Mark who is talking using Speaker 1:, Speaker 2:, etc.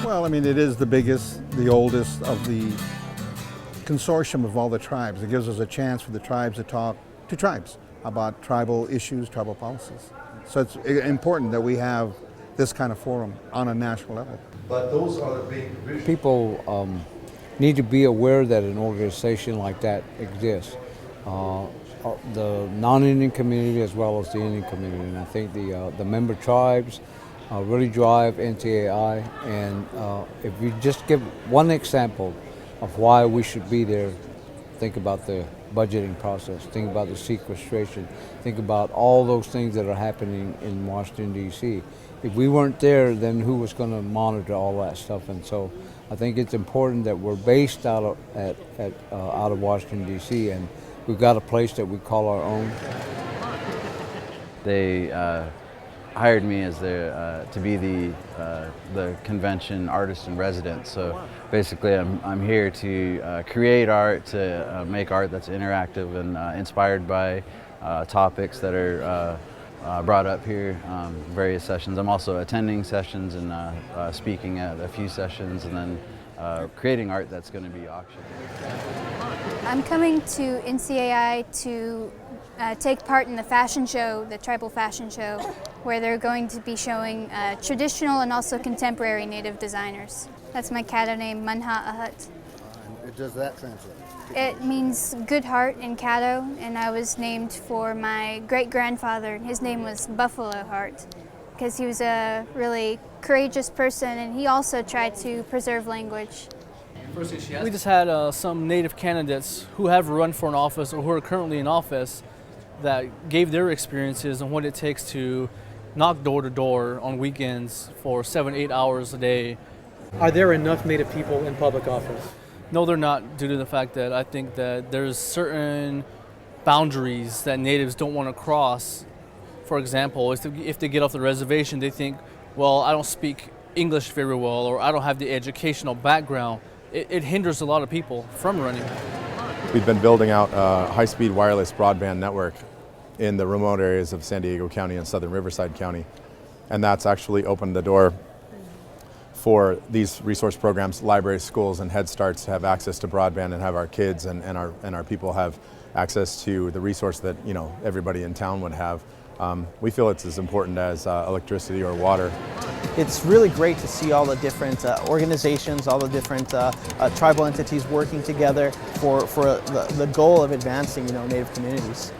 Speaker 1: Well, I mean, it is the biggest, the oldest of the consortium of all the tribes. It gives us a chance for the tribes to talk to tribes about tribal issues, tribal policies. So it's important that we have this kind of forum on a national level.
Speaker 2: But those are the big visions.
Speaker 3: People need to be aware that an organization like that exists. The non-Indian community as well as the Indian community. And I think the member tribes really drive NCAI. And if you just give one example of why we should be there, think about the budgeting process, think about the sequestration, think about all those things that are happening in Washington, D.C. If we weren't there, then who was going to monitor all that stuff? And so I think it's important that we're based out of Washington, D.C., and we've got a place that we call our own.
Speaker 4: They hired me as to be the convention artist in residence. So basically, I'm here to create art, to make art that's interactive and inspired by topics that are brought up here, various sessions. I'm also attending sessions and speaking at a few sessions, and then creating art that's going to be auctioned.
Speaker 5: I'm coming to NCAI to take part in the fashion show, the tribal fashion show, where they're going to be showing traditional and also contemporary Native designers. That's my Caddo name, Manha Ahut.
Speaker 1: Does that translate?
Speaker 5: It means good heart in Caddo, and I was named for my great-grandfather. His name was Buffalo Heart, because he was a really courageous person, and he also tried to preserve language.
Speaker 6: We just had some Native candidates who have run for an office or who are currently in office that gave their experiences on what it takes to knock door to door on weekends for 7-8 hours a day.
Speaker 7: Are there enough Native people in public office?
Speaker 6: No, they're not, due to the fact that I think that there's certain boundaries that Natives don't want to cross. For example, if they get off the reservation, they think, well, I don't speak English very well, or I don't have the educational background. It hinders a lot of people from running.
Speaker 8: We've been building out a high-speed wireless broadband network in the remote areas of San Diego County and southern Riverside County. And that's actually opened the door for these resource programs, libraries, schools, and Head Starts to have access to broadband and have our kids and our people have access to the resource that everybody in town would have. We feel it's as important as electricity or water.
Speaker 9: It's really great to see all the different organizations, all the different tribal entities working together for the goal of advancing Native communities.